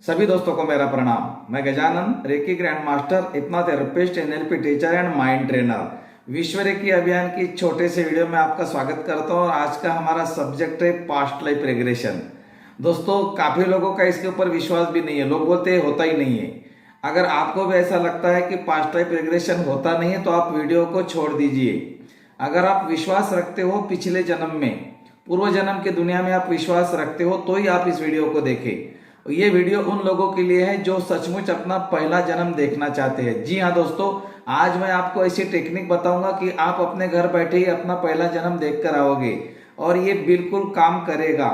सभी दोस्तों को मेरा प्रणाम। मैं Gajanan, reiki grand master, hypnotherapist, NLP teacher and mind trainer. विश्व रेकी अभियान की छोटे से वीडियो में आपका स्वागत करता हूं। और आज का हमारा सब्जेक्ट है पास्ट लाइफ रिग्रेशन। दोस्तों, काफी लोगों का इसके ऊपर विश्वास भी नहीं है। लोग बोलते हैं होता ही नहीं है। अगर आपको भी ऐसा लगता है कि पास्ट लाइफ रिग्रेशन होता नहीं है तो आप वीडियो को छोड़ दीजिए। अगर आप विश्वास रखते हो पिछले जन्म में, पूर्व जन्म की दुनिया में आप विश्वास रखते हो तो ही आप इस वीडियो को देखें। ये वीडियो उन लोगों के लिए है जो सचमुच अपना पहला जन्म देखना चाहते हैं। जी हाँ दोस्तों, आज मैं आपको ऐसी टेक्निक बताऊंगा कि आप अपने घर बैठे ही अपना पहला जन्म देख कर आओगे और ये बिल्कुल काम करेगा।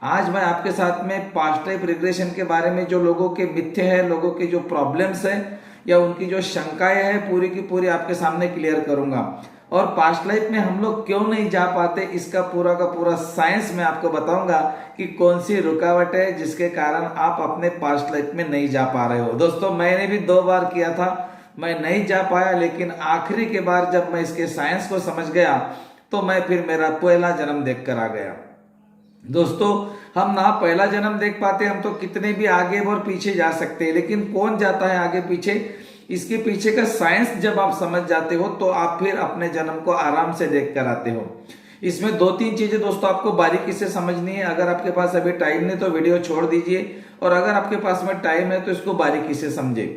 आज मैं आपके साथ में पास्ट लाइफ रिग्रेशन के बारे में जो लोगों के मिथ्य है, लोगों के जो प्रॉब्लम्स है या उनकी जो शंकाएं है, पूरी की पूरी आपके सामने क्लियर करूंगा। और पास्ट लाइफ में हम लोग क्यों नहीं जा पाते, इसका पूरा का पूरा साइंस मैं आपको बताऊंगा कि कौन सी रुकावट है जिसके कारण आप अपने पास्ट लाइफ में नहीं जा पा रहे हो। दोस्तों, मैंने भी 2 बार किया था, मैं नहीं जा पाया, लेकिन आखिरी के बार जब मैं इसके साइंस को समझ गया तो मैं फिर मेरा पहला जन्म देख कर आ गया। दोस्तों, हम ना पहला जन्म देख पाते, हम तो कितने भी आगे और पीछे जा सकते हैं, लेकिन कौन जाता है आगे पीछे, इसके पीछे का साइंस जब आप समझ जाते हो तो आप फिर अपने जन्म को आराम से देख कर आते हो। इसमें 2-3 चीजें दोस्तों आपको बारीकी से समझनी है। अगर आपके पास अभी टाइम नहीं तो वीडियो छोड़ दीजिए, और अगर आपके पास में टाइम है तो इसको बारीकी से समझे।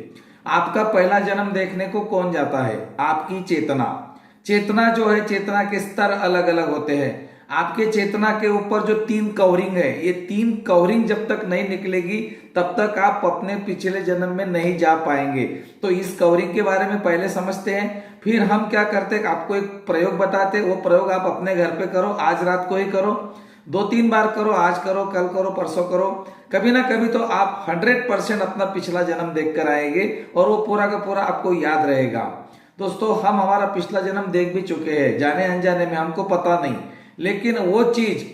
आपका पहला जन्म देखने को कौन जाता है? आपकी चेतना। चेतना जो है, चेतना के स्तर अलग अलग होते हैं। आपके चेतना के ऊपर जो 3 कवरिंग है, ये 3 कवरिंग जब तक नहीं निकलेगी तब तक आप अपने पिछले जन्म में नहीं जा पाएंगे। तो इस कवरिंग के बारे में पहले समझते हैं, फिर हम क्या करते हैं, आपको एक प्रयोग बताते हैं। वो प्रयोग आप अपने घर पे करो, आज रात को ही करो, 2-3 बार करो, आज करो, कल करो, परसों करो। कभी ना कभी तो आप 100% अपना पिछला जन्म देख कर आएंगे और वो पूरा का पूरा आपको याद रहेगा। दोस्तों, हम हमारा पिछला जन्म देख भी चुके हैं, जाने अनजाने में, हमको पता नहीं, लेकिन वो चीज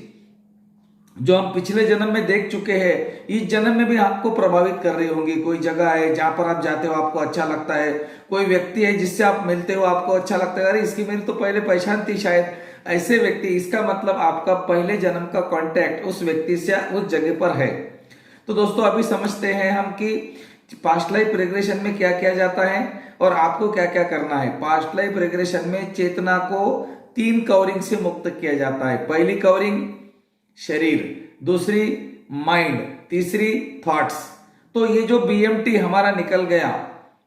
जो हम पिछले जन्म में देख चुके हैं इस जन्म में भी आपको प्रभावित कर रही होंगी। कोई जगह है जहां पर आप जाते हो आपको अच्छा लगता है, कोई व्यक्ति है जिससे आप मिलते हो आपको अच्छा लगता है, अरे इसकी मेरी तो पहले पहचान थी शायद, ऐसे व्यक्ति, इसका मतलब आपका पहले जन्म का कांटेक्ट उस व्यक्ति से उस जगह पर है। तो दोस्तों, अभी समझते हैं हम कि पास्ट लाइफ रिग्रेशन में क्या किया जाता है और आपको क्या क्या करना है। पास्ट लाइफ रिग्रेशन में चेतना को 3 कवरिंग से मुक्त किया जाता है। पहली कवरिंग शरीर, दूसरी माइंड, तीसरी थॉट्स। तो ये जो बीएमटी हमारा निकल गया,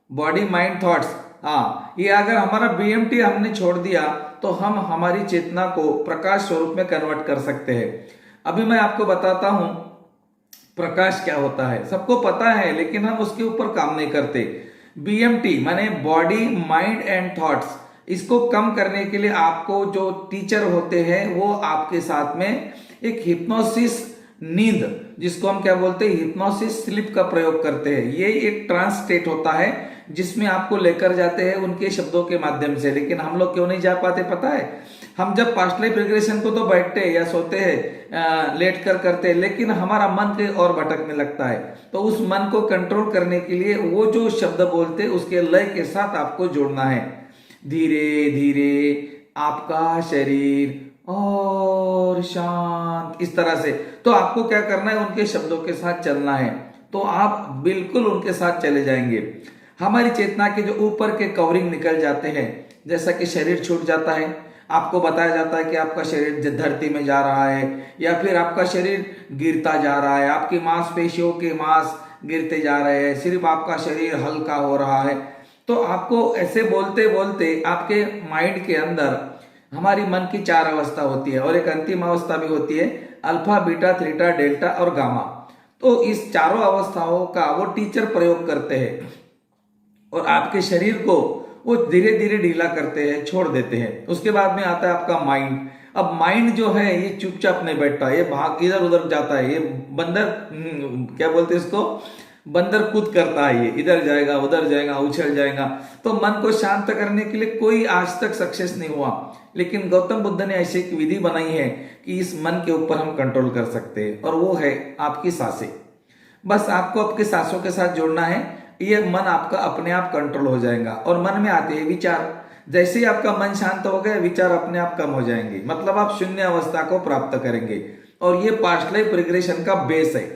बॉडी माइंड थॉट्स, हाँ, ये अगर हमारा बीएमटी हमने छोड़ दिया तो हम हमारी चेतना को प्रकाश स्वरूप में कन्वर्ट कर सकते हैं। अभी मैं आपको बताता हूं प्रकाश क्या होता है। सबको पता है लेकिन हम उसके ऊपर काम नहीं करते। बीएमटी माने बॉडी माइंड एंड थॉट्स, इसको कम करने के लिए आपको जो टीचर होते हैं वो आपके साथ में एक हिप्नोसिस नींद, जिसको हम क्या बोलते हैं, हिप्नोसिस स्लीप का प्रयोग करते हैं। ये एक ट्रांस स्टेट होता है जिसमें आपको लेकर जाते हैं उनके शब्दों के माध्यम से। लेकिन हम लोग क्यों नहीं जा पाते पता है? हम जब पास्ट लाइफ रिग्रेशन को तो बैठते हैं या सोते हैं, लेट कर करते हैं, लेकिन हमारा मन कहीं और भटकने लगता है। तो उस मन को कंट्रोल करने के लिए वो जो शब्द बोलते हैं उसके लय के साथ आपको जोड़ना है। धीरे धीरे आपका शरीर और शांत, इस तरह से। तो आपको क्या करना है, उनके शब्दों के साथ चलना है, तो आप बिल्कुल उनके साथ चले जाएंगे। हमारी चेतना के जो ऊपर के कवरिंग निकल जाते हैं, जैसा कि शरीर छूट जाता है, आपको बताया जाता है कि आपका शरीर धरती में जा रहा है या फिर आपका शरीर गिरता जा रहा है, आपकी मांसपेशियों के मांस गिरते जा रहे हैं, सिर्फ आपका शरीर हल्का हो रहा है। तो आपको ऐसे बोलते बोलते आपके माइंड के अंदर हमारी मन की 4 अवस्था होती है और एक अंतिम अवस्था भी होती है, अल्फा, बीटा, थीटा, डेल्टा और गामा। तो इस चारों अवस्थाओं का वो टीचर प्रयोग करते हैं और आपके शरीर को वो धीरे धीरे ढीला करते हैं, छोड़ देते हैं। उसके बाद में आता है आपका माइंड। अब माइंड जो है ये चुपचाप नहीं बैठता, ये भाग इधर उधर जाता है, ये बंदर, क्या बोलते हैं इसको, बंदर कूद करता है, ये इधर जाएगा उधर जाएगा, उछल जाएगा। तो मन को शांत करने के लिए कोई आज तक सक्सेस नहीं हुआ, लेकिन गौतम बुद्ध ने ऐसी एक विधि बनाई है कि इस मन के ऊपर हम कंट्रोल कर सकते हैं, और वो है आपकी सांसें। बस आपको आपके सांसों के साथ जोड़ना है, ये मन आपका अपने आप कंट्रोल हो जाएगा। और मन में आते हैं विचार, जैसे ही आपका मन शांत हो गया विचार अपने आप कम हो जाएंगे, मतलब आप शून्य अवस्था को प्राप्त करेंगे। और ये पास्ट लाइफ रिग्रेशन का बेस है।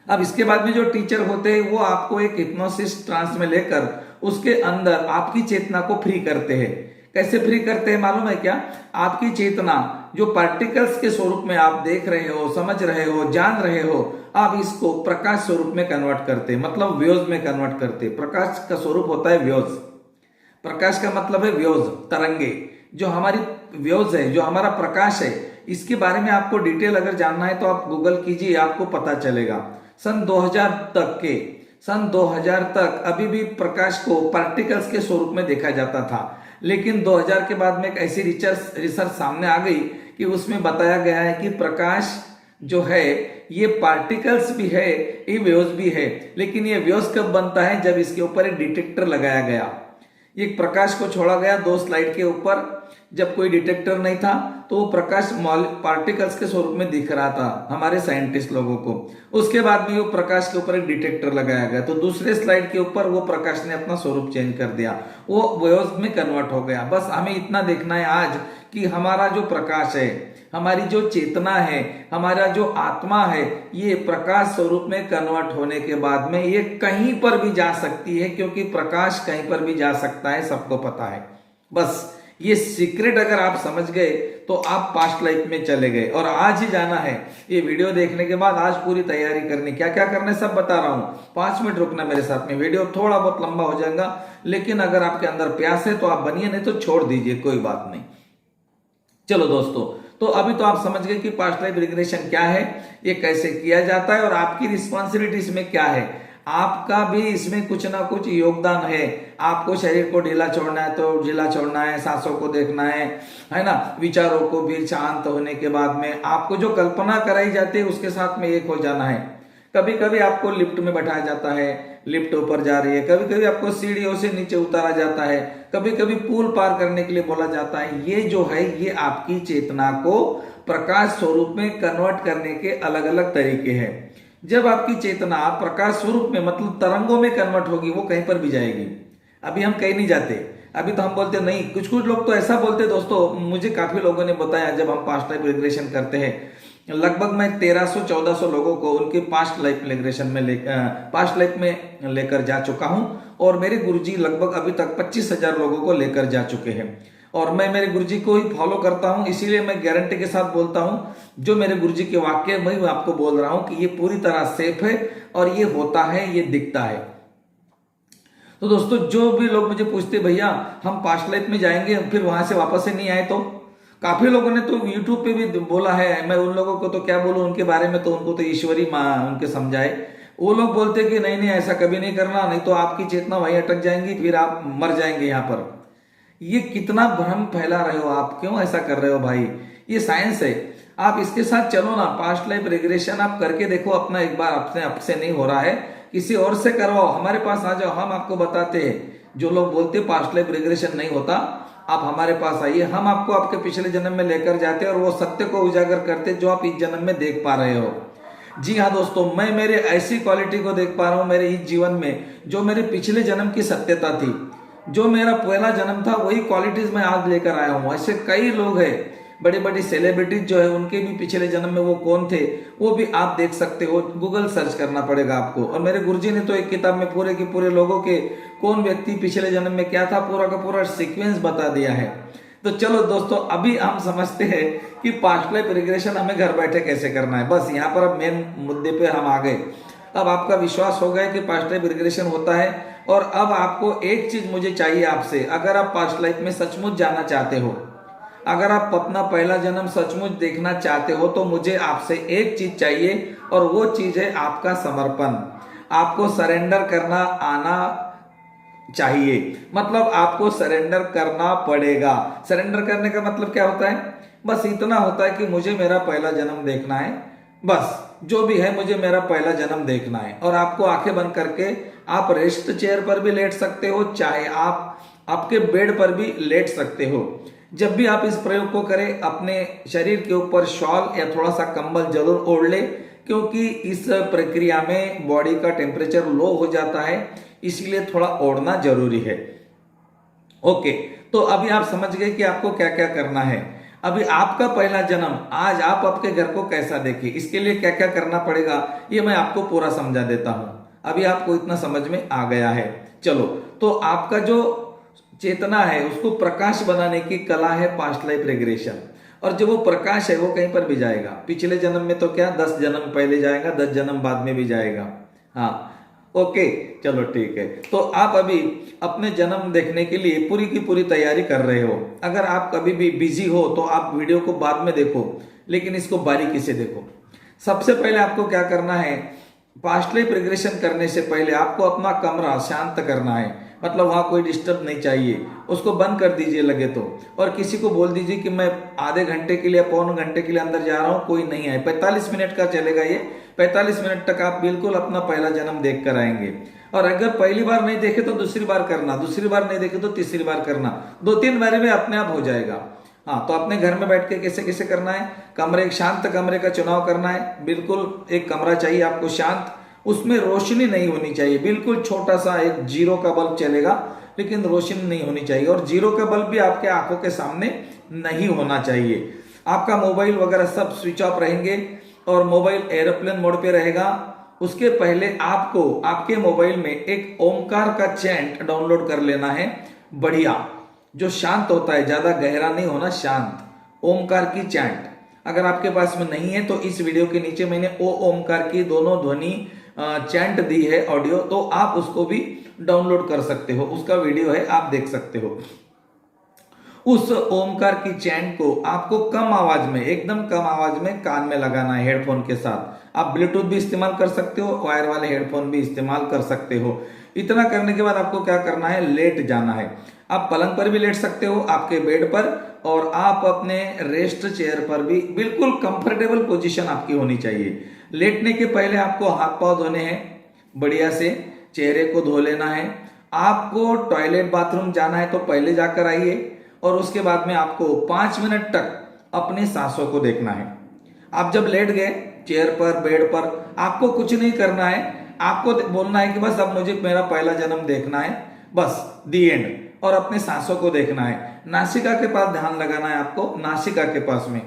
अब इसके बाद में जो टीचर होते हैं वो आपको एक हिप्नोसिस ट्रांस में लेकर उसके अंदर आपकी चेतना को फ्री करते हैं। कैसे फ्री करते हैं मालूम है क्या? आपकी चेतना जो पार्टिकल्स के स्वरूप में आप देख रहे हो, समझ रहे हो, जान रहे हो, आप इसको प्रकाश स्वरूप में कन्वर्ट करते, मतलब वेव्स में कन्वर्ट करते। प्रकाश का स्वरूप होता है वेव्स। प्रकाश का मतलब है वेव्स, तरंगे। जो हमारी वेव्स है, जो हमारा प्रकाश है, इसके बारे में आपको डिटेल अगर जानना है तो आप गूगल कीजिए, आपको पता चलेगा। सन 2000 तक अभी भी प्रकाश को पार्टिकल्स के स्वरूप में देखा जाता था, लेकिन 2000 के बाद में एक ऐसी रिसर्च सामने आ गई कि उसमें बताया गया है कि प्रकाश जो है ये पार्टिकल्स भी है, ये वेव्स भी है। लेकिन ये वेव्स कब बनता है? जब इसके ऊपर एक डिटेक्टर लगाया गया। एक प्रकाश को छोड़ा गया 2 स्लाइड के ऊपर, जब कोई डिटेक्टर नहीं था तो वो प्रकाश पार्टिकल्स के स्वरूप में दिख रहा था हमारे साइंटिस्ट लोगों को। उसके बाद में वो प्रकाश के ऊपर एक डिटेक्टर लगाया गया, तो दूसरे स्लाइड के ऊपर वो प्रकाश ने अपना स्वरूप चेंज कर दिया, वो वेव्स में कन्वर्ट हो गया। बस हमें इतना देखना है आज कि हमारा जो प्रकाश है, हमारी जो चेतना है, हमारा जो आत्मा है, ये प्रकाश स्वरूप में कन्वर्ट होने के बाद में ये कहीं पर भी जा सकती है, क्योंकि प्रकाश कहीं पर भी जा सकता है, सबको पता है। बस ये सीक्रेट अगर आप समझ गए तो आप पास्ट लाइफ में चले गए। और आज ही जाना है, ये वीडियो देखने के बाद आज पूरी तैयारी करनी, क्या क्या करना है सब बता रहा हूं। 5 मिनट रुकना मेरे साथ में, वीडियो थोड़ा बहुत लंबा हो जाएगा, लेकिन अगर आपके अंदर प्यास है तो आप बनिए, नहीं तो छोड़ दीजिए, कोई बात नहीं। चलो दोस्तों, तो अभी तो आप समझ गए कि पास्ट लाइफ रिग्रेशन क्या है, ये कैसे किया जाता है और आपकी रिस्पॉन्सिबिलिटी इसमें क्या है। आपका भी इसमें कुछ ना कुछ योगदान है। आपको शरीर को ढीला छोड़ना है तो ढीला छोड़ना है, सांसों को देखना है ना, विचारों को भी शांत होने के बाद में आपको जो कल्पना कराई जाती है उसके साथ में एक हो जाना है। कभी कभी आपको लिफ्ट में बैठाया जाता है, लिफ्ट ऊपर जा रही है, कभी कभी आपको सीढ़ियों से नीचे उतारा जाता है, कभी कभी पुल पार करने के लिए बोला जाता है। ये जो है ये आपकी चेतना को प्रकाश स्वरूप में कन्वर्ट करने के अलग अलग तरीके हैं। जब आपकी चेतना प्रकाश स्वरूप में मतलब तरंगों में कन्वर्ट होगी, वो कहीं पर भी जाएगी। अभी हम कहीं नहीं जाते, अभी तो हम बोलते नहीं। कुछ कुछ लोग तो ऐसा बोलते दोस्तों, मुझे काफी लोगों ने बताया, जब हम पास्ट लाइफ रिग्रेशन करते हैं, लगभग मैं 1300-1400 लोगों को उनके पास्ट लाइफ रिग्रेशन में लेकर जा चुका हूं। और मेरे गुरुजी लगभग अभी तक 25,000 लोगों को लेकर जा चुके हैं। और मैं मेरे गुरुजी को ही फॉलो करता हूं, इसीलिए मैं गारंटी के साथ बोलता हूं, जो मेरे गुरुजी के वाक्य मैं आपको बोल रहा हूं कि ये पूरी तरह सेफ है और ये होता है, ये दिखता है। तो दोस्तों, जो भी लोग मुझे पूछते भैया हम पास्ट लाइफ में जाएंगे फिर वहां से वापस से नहीं आए, तो काफी लोगों ने तो यूट्यूब पे भी बोला है। मैं उन लोगों को तो क्या बोलूं उनके बारे में, तो उनको तो ईश्वरी माँ उनके समझाए। वो लोग बोलते कि नहीं नहीं ऐसा कभी नहीं करना, नहीं तो आपकी चेतना वहीं अटक जाएंगी, फिर आप मर जाएंगे यहाँ पर। ये कितना भ्रम फैला रहे हो आप, क्यों ऐसा कर रहे हो भाई? ये साइंस है, आप इसके साथ चलो ना। पास्ट लाइफ रिग्रेशन आप करके देखो अपना एक बार, आपसे नहीं हो रहा है किसी और से करवाओ, हमारे पास आ जाओ, हम आपको बताते हैं। जो लोग बोलते पास्ट लाइफ रिग्रेशन नहीं होता, आप हमारे पास आइए, हम आपको आपके पिछले जन्म में लेकर जाते हैं और वो सत्य को उजागर करते जो आप इस जन्म में देख पा रहे हो। जी हाँ दोस्तों, मैं मेरे ऐसी क्वालिटी को देख पा रहा हूं मेरे इस जीवन में, जो मेरे पिछले जन्म की सत्यता थी, जो मेरा पहला जन्म था, वही क्वालिटीज मैं आज लेकर आया हूं। ऐसे कई लोग हैं, बड़ी बड़ी सेलिब्रिटीज जो है, उनके भी पिछले जन्म में वो कौन थे वो भी आप देख सकते हो, गूगल सर्च करना पड़ेगा आपको। और मेरे गुरुजी ने तो एक किताब में पूरे के पूरे लोगों के कौन व्यक्ति पिछले जन्म में क्या था, पूरा का पूरा सीक्वेंस बता दिया है। तो चलो दोस्तों, अभी हम समझते हैं कि पास्ट लाइफ रिग्रेशन हमें घर बैठे कैसे करना है। बस यहाँ पर अब मेन मुद्दे पे हम आ गए। अब आपका विश्वास हो गया कि पास्ट लाइफ रिग्रेशन होता है। और अब आपको एक चीज मुझे चाहिए आपसे, अगर आप पास्ट लाइफ में सचमुच जाना चाहते हो, अगर आप अपना पहला जन्म सचमुच देखना चाहते हो, तो मुझे आपसे एक चीज चाहिए और वो चीज है आपका समर्पण। आपको सरेंडर करना आना चाहिए, मतलब आपको सरेंडर करना पड़ेगा। सरेंडर करने का मतलब क्या होता है? बस इतना होता है कि मुझे मेरा पहला जन्म देखना है, बस जो भी है मुझे मेरा पहला जन्म देखना है। और आपको आंखें बंद करके आप रेस्ट चेयर पर भी लेट सकते हो, चाहे आप आपके बेड पर भी लेट सकते हो। जब भी आप इस प्रयोग को करें, अपने शरीर के ऊपर शॉल या थोड़ा सा कंबल जरूर ओढ़ ले, क्योंकि इस प्रक्रिया में बॉडी का टेम्परेचर लो हो जाता है, इसलिए थोड़ा ओढ़ना जरूरी है। ओके, तो अभी आप समझ गए कि आपको क्या क्या करना है। अभी आपका पहला जन्म, आज आप आपके घर को कैसा देखें, इसके लिए क्या क्या करना पड़ेगा ये मैं आपको पूरा समझा देता हूं। अभी आपको इतना समझ में आ गया है। चलो, तो आपका जो चेतना है उसको प्रकाश बनाने की कला है पास्ट लाइफ रिग्रेशन। और जो वो प्रकाश है वो कहीं पर भी जाएगा। पिछले जन्म में तो क्या 10 जन्म पहले जाएगा, 10 जन्म बाद में भी जाएगा। हाँ, ओके, चलो ठीक है। तो आप अभी अपने जन्म देखने के लिए पूरी की पूरी तैयारी कर रहे हो। अगर आप कभी भी बिजी हो तो आप वीडियो को बाद में देखो, लेकिन इसको बारीकी से देखो। सबसे पहले आपको क्या करना है, पास्ट लाइफ रिग्रेशन करने से पहले आपको अपना कमरा शांत करना है। मतलब वहां कोई डिस्टर्ब नहीं चाहिए, उसको बंद कर दीजिए लगे तो। और किसी को बोल दीजिए कि मैं आधे घंटे के लिए, पौन घंटे के लिए अंदर जा रहा हूं, कोई नहीं आए। 45 मिनट का चलेगा ये। 45 मिनट तक आप बिल्कुल अपना पहला जन्म देख कर आएंगे। और अगर पहली बार नहीं देखे तो दूसरी बार करना, दूसरी बार नहीं देखे तो तीसरी बार करना, 2-3 बार में अपने आप हो जाएगा। हाँ, तो अपने घर में बैठ के कैसे कैसे करना है, कमरे, एक शांत कमरे का चुनाव करना है। बिल्कुल एक कमरा चाहिए आपको शांत, उसमें रोशनी नहीं होनी चाहिए। बिल्कुल छोटा सा एक जीरो का बल्ब चलेगा, लेकिन रोशनी नहीं होनी चाहिए। और जीरो का बल्ब भी आपके आंखों के सामने नहीं होना चाहिए। आपका मोबाइल वगैरह सब स्विच ऑफ रहेंगे और मोबाइल एरोप्लेन मोड पे रहेगा। उसके पहले आपको आपके मोबाइल में एक ओमकार का चैंट डाउनलोड कर लेना है, बढ़िया, जो शांत होता है, ज्यादा गहरा नहीं होना, शांत ओमकार की चैंट। अगर आपके पास में नहीं है तो इस वीडियो के नीचे मैंने ओ ओमकार की दोनों ध्वनि चैंट दी है ऑडियो, तो आप उसको भी डाउनलोड कर सकते हो। उसका वीडियो है, आप देख सकते हो। उस ओमकार की चैंट को आपको कम आवाज में, एकदम कम आवाज में कान में लगाना है हेडफोन के साथ। आप ब्लूटूथ भी इस्तेमाल कर सकते हो, वायर वाले हेडफोन भी इस्तेमाल कर सकते हो। इतना करने के बाद आपको क्या करना है, लेट जाना है। आप पलंग पर भी लेट सकते हो, आपके बेड पर, और आप अपने रेस्ट चेयर पर भी। बिल्कुल कंफर्टेबल पोजीशन आपकी होनी चाहिए। लेटने के पहले आपको हाथ पांव धोने हैं, बढ़िया से चेहरे को धो लेना है। आपको टॉयलेट बाथरूम जाना है तो पहले जाकर आइए। और उसके बाद में आपको 5 मिनट तक अपनी सांसों को देखना है। आप जब लेट गए चेयर पर, बेड पर, आपको कुछ नहीं करना है। आपको बोलना है कि बस अब मुझे मेरा पहला जन्म देखना है, बस दी एंड। और अपने सांसों को देखना है। नासिका के पास ध्यान लगाना है आपको, नासिका के पास में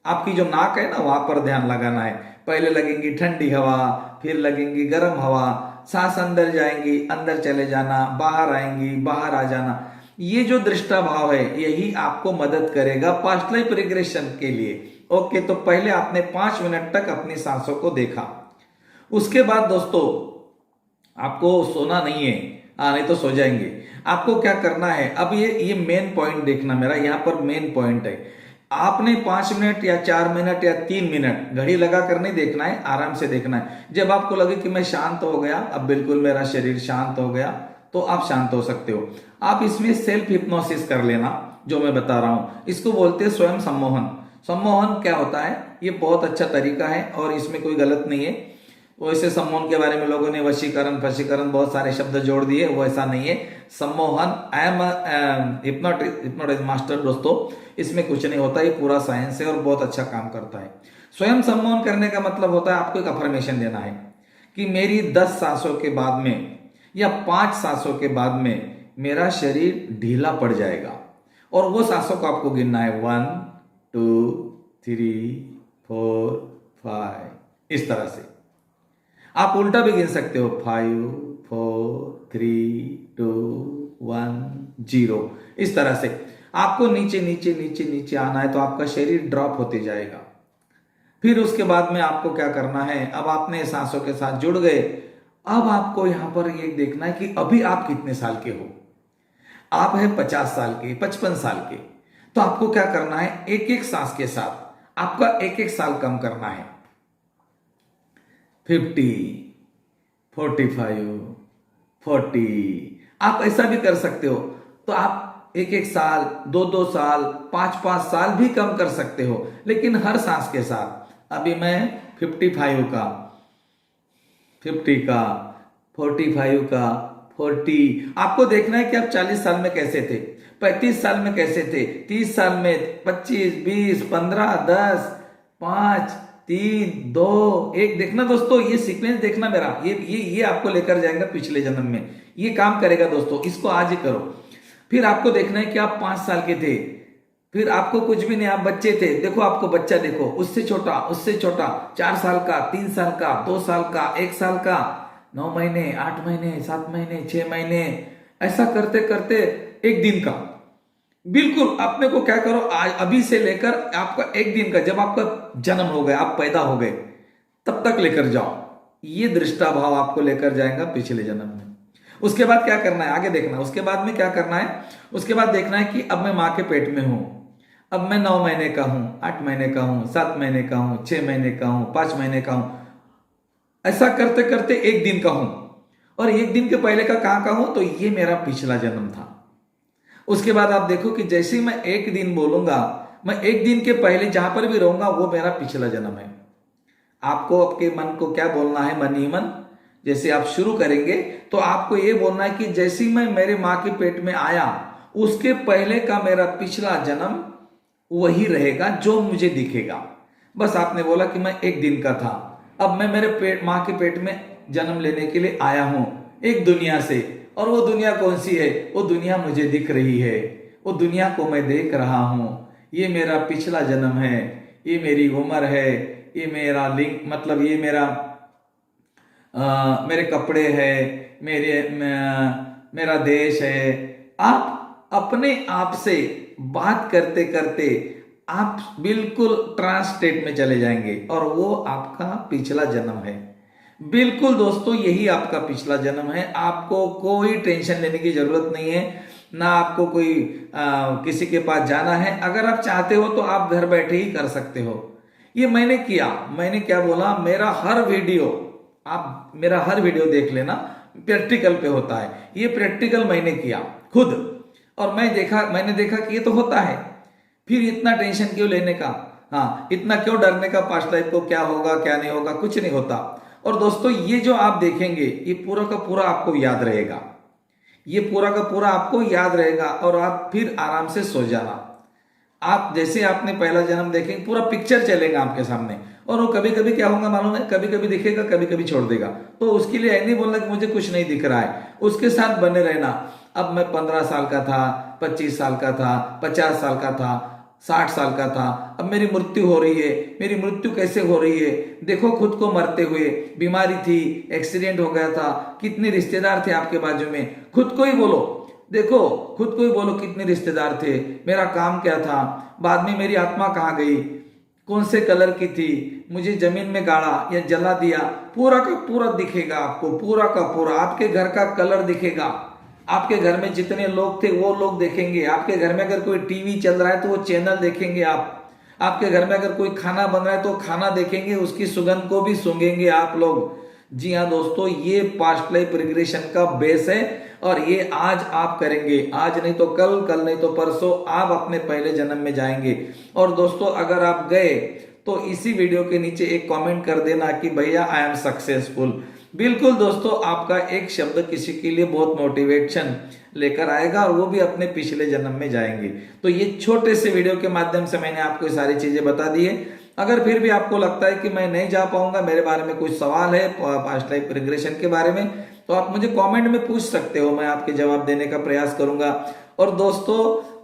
आपकी जो नाक है ना, वहां पर ध्यान लगाना है। पहले लगेंगी ठंडी हवा, फिर लगेंगी गर्म हवा, सांस अंदर जाएंगी, अंदर चले जाना, बाहर आएंगी, बाहर आ जाना। ये जो दृष्टा भाव है यही आपको मदद करेगा पास्ट लाइफ रिग्रेशन के लिए। ओके, तो पहले आपने 5 मिनट तक अपनी सांसों को देखा। उसके बाद दोस्तों आपको सोना नहीं है, नहीं तो सो जाएंगे। आपको क्या करना है, अब ये मेन पॉइंट देखना मेरा, यहाँ पर मेन पॉइंट है। आपने 5 मिनट या 4 मिनट या 3 मिनट घड़ी लगा कर नहीं देखना है, आराम से देखना है। जब आपको लगे कि मैं शांत हो गया, अब बिल्कुल मेरा शरीर शांत हो गया, तो आप शांत हो सकते हो। आप इसमें सेल्फ हिप्नोसिस कर लेना, जो मैं बता रहा हूं, इसको बोलते हैं स्वयं सम्मोहन। सम्मोहन क्या होता है, ये बहुत अच्छा तरीका है और इसमें कोई गलत नहीं है। वैसे सम्मोहन के बारे में लोगों ने वशीकरण, फशीकरण बहुत सारे शब्द जोड़ दिए, वो ऐसा नहीं है। सम्मोहन, आई एम हिप्नोटिज्म मास्टर दोस्तों, इसमें कुछ नहीं होता, ये पूरा साइंस है और बहुत अच्छा काम करता है। स्वयं सम्मोहन करने का मतलब होता है आपको एक अफर्मेशन देना है कि मेरी 10 सांसों के बाद में या 5 सांसों के बाद में मेरा शरीर ढीला पड़ जाएगा। और वो सांसों को आपको गिनना है, 1 2 3 4 5, इस तरह से। आप उल्टा भी गिन सकते हो, 5 4 3 2 1 0, इस तरह से। आपको नीचे नीचे नीचे नीचे आना है, तो आपका शरीर ड्रॉप होते जाएगा। फिर उसके बाद में आपको क्या करना है, अब आपने सांसों के साथ जुड़ गए। अब आपको यहां पर ये देखना है कि अभी आप कितने साल के हो। आप है 50 साल के, 55 साल के, तो आपको क्या करना है, एक एक सांस के साथ आपका एक एक साल कम करना है। 50 45 40, आप ऐसा भी कर सकते हो। तो आप एक एक साल, 2-2 साल, 5-5 साल भी कम कर सकते हो, लेकिन हर सांस के साथ। अभी मैं 55 का, 50 का, 45 का, 40। आपको देखना है कि आप 40 साल में कैसे थे, 35 साल में कैसे थे, 30 साल में, 25 20 15 10 5 3 2 1। देखना दोस्तों, ये सीक्वेंस देखना मेरा, ये आपको लेकर जाएगा पिछले जन्म में। ये काम करेगा दोस्तों, इसको आज ही करो। फिर आपको देखना है कि आप 5 साल के थे, फिर आपको कुछ भी नहीं, आप बच्चे थे, देखो आपको बच्चा देखो, उससे छोटा 4 साल का, 3 साल का, 2 साल का, 1 साल का, 9 महीने, 8 महीने, 7 महीने, 6 महीने, ऐसा करते करते 1 दिन का। बिल्कुल अपने को क्या करो, आज अभी से लेकर आपका 1 दिन का, जब आपका जन्म हो गया, आप पैदा हो गए, तब तक लेकर जाओ। ये दृष्टा भाव आपको लेकर जाएगा पिछले जन्म में। उसके बाद क्या करना है, आगे देखना। उसके बाद में क्या करना है, उसके बाद देखना है कि अब मैं माँ के पेट में हूं, अब मैं 9 महीने का हूं, 8 महीने का हूं, 7 महीने का हूं, 6 महीने का हूं, 5 महीने का हूं। ऐसा करते करते 1 दिन का हूं, और 1 दिन के पहले का कहां का हूं, तो ये मेरा पिछला जन्म था। उसके बाद आप देखो कि जैसे ही मैं 1 दिन बोलूंगा, मैं 1 दिन के पहले जहां पर भी रहूंगा वो मेरा पिछला जन्म है। आपको आपके मन को क्या बोलना है, मन ही मन जैसे आप शुरू करेंगे तो आपको ये बोलना है कि जैसे ही मैं मेरे माँ के पेट में आया, उसके पहले का मेरा पिछला जन्म वही रहेगा जो मुझे दिखेगा। बस आपने बोला कि मैं 1 दिन का था, अब मैं मेरे माँ के पेट में जन्म लेने के लिए आया हूं एक दुनिया से, और वो दुनिया कौन सी है, वो दुनिया मुझे दिख रही है, वो दुनिया को मैं देख रहा हूं। ये मेरा पिछला जन्म है, ये मेरी उम्र है, ये मेरा लिंग, मतलब ये मेरे कपड़े है, मेरा देश है। आप अपने आप से बात करते करते आप बिल्कुल ट्रांस स्टेट में चले जाएंगे, और वो आपका पिछला जन्म है। बिल्कुल दोस्तों, यही आपका पिछला जन्म है। आपको कोई टेंशन लेने की जरूरत नहीं है, ना आपको कोई किसी के पास जाना है। अगर आप चाहते हो तो आप घर बैठे ही कर सकते हो। ये मैंने किया, मैंने क्या बोला, मेरा हर वीडियो देख लेना, प्रैक्टिकल पे होता है। ये प्रैक्टिकल मैंने किया खुद, और मैंने देखा कि ये तो होता है। फिर इतना टेंशन क्यों लेने का, हाँ, इतना क्यों डरने का, पास्ट लाइफ को क्या होगा क्या नहीं होगा, कुछ नहीं होता। और दोस्तों, ये जो आप देखेंगे ये पूरा का पूरा आपको याद रहेगा, ये पूरा का पूरा आपको याद रहेगा, और आप फिर आराम से सो जाना। आप जैसे आपने पहला जन्म देखेंगे, पूरा पिक्चर चलेगा आपके सामने, और वो कभी कभी क्या होगा मालूम है, कभी कभी दिखेगा, कभी कभी छोड़ देगा। तो उसके लिए नहीं बोलना कि मुझे कुछ नहीं दिख रहा है, उसके साथ बने रहना। अब मैं 15 साल का था, 25 साल का था, 50 साल का था, 60 साल का था, अब मेरी मृत्यु हो रही है। मेरी मृत्यु कैसे हो रही है, देखो खुद को मरते हुए, बीमारी थी, एक्सीडेंट हो गया था, कितने रिश्तेदार थे आपके बाजू में, खुद को ही बोलो, देखो खुद को ही बोलो कितने रिश्तेदार थे, मेरा काम क्या था, बाद में मेरी आत्मा कहाँ गई, कौन से कलर की थी, मुझे जमीन में गाड़ा या जला दिया, पूरा का पूरा दिखेगा आपको, पूरा का पूरा। आपके घर का कलर दिखेगा, आपके घर में जितने लोग थे वो लोग देखेंगे, आपके घर में अगर कोई टीवी चल रहा है तो वो चैनल देखेंगे आपके घर में अगर कोई खाना बन रहा है तो खाना देखेंगे, उसकी सुगंध को भी सूंघेंगे आप लोग। जी हाँ दोस्तों, ये पास्ट लाइफ रिग्रेशन का बेस है, और ये आज आप करेंगे, आज नहीं तो कल, कल नहीं तो परसों आप अपने पहले जन्म में जाएंगे। और दोस्तों, अगर आप गए तो इसी वीडियो के नीचे एक कमेंट कर देना कि भैया आई एम सक्सेसफुल। बिल्कुल दोस्तों, आपका एक शब्द किसी के लिए बहुत मोटिवेशन लेकर आएगा, और वो भी अपने पिछले जन्म में जाएंगे। तो ये छोटे से वीडियो के माध्यम से मैंने आपको सारी चीजें बता दी है। अगर फिर भी आपको लगता है कि मैं नहीं जा पाऊंगा, मेरे बारे में कुछ सवाल है पास्ट लाइफ रिग्रेशन के बारे में, तो आप मुझे कमेंट में पूछ सकते हो, मैं आपके जवाब देने का प्रयास करूंगा। और दोस्तों,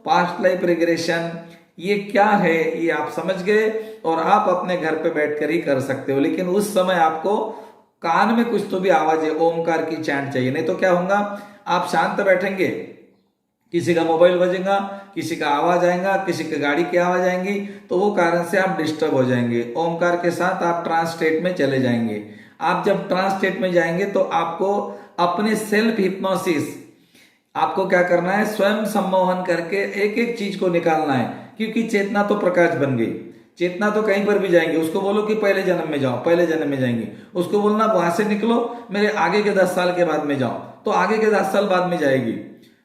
पास्ट लाइफ रिग्रेशन ये क्या है ये आप समझ गए, और आप अपने घर पे बैठकर ही कर सकते हो। लेकिन उस समय आपको कान में कुछ तो भी आवाज है, ओमकार की चैंट चाहिए, नहीं तो क्या होगा, आप शांत बैठेंगे, किसी का मोबाइल बजेगा, किसी का आवाज आएगा, किसी की गाड़ी की आवाज आएंगी, तो वो कारण से आप डिस्टर्ब हो जाएंगे। ओमकार के साथ आप ट्रांस स्टेट में चले जाएंगे। आप जब ट्रांस स्टेट में जाएंगे तो आपको अपने सेल्फ हिप्नोसिस, आपको क्या करना है, स्वयं सम्मोहन करके एक एक चीज को निकालना है, क्योंकि चेतना तो प्रकाश बन गई, चेतना तो कहीं पर भी जाएंगे। उसको बोलो कि पहले जन्म में जाओ, पहले जन्म में जाएंगे, उसको बोलना वहां से निकलो, मेरे आगे के 10 साल के बाद में जाओ, तो आगे के 10 साल बाद में जाएगी।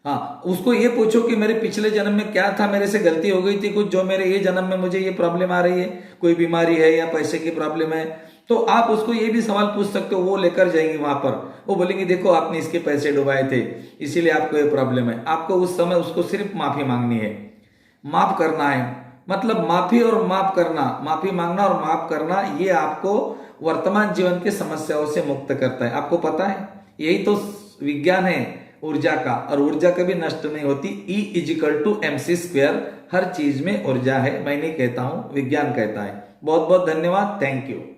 हाँ, उसको ये पूछो कि मेरे पिछले जन्म में क्या था, मेरे से गलती हो गई थी कुछ, जो मेरे ये जन्म में मुझे ये प्रॉब्लम आ रही है, कोई बीमारी है या पैसे की प्रॉब्लम है, तो आप उसको ये भी सवाल पूछ सकते हो। वो लेकर जाएंगे वहां पर, वो बोलेंगे देखो आपने इसके पैसे डुबाए थे, इसीलिए आपको ये प्रॉब्लम है। आपको उस समय उसको सिर्फ माफी मांगनी है, माफ करना है, मतलब माफी और माफ करना, माफी मांगना और माफ करना, ये आपको वर्तमान जीवन की समस्याओं से मुक्त करता है। आपको पता है, यही तो विज्ञान है, ऊर्जा का, और ऊर्जा कभी नष्ट नहीं होती। E=mc²। हर चीज में ऊर्जा है, मैं नहीं कहता हूं, विज्ञान कहता है। बहुत बहुत धन्यवाद, थैंक यू।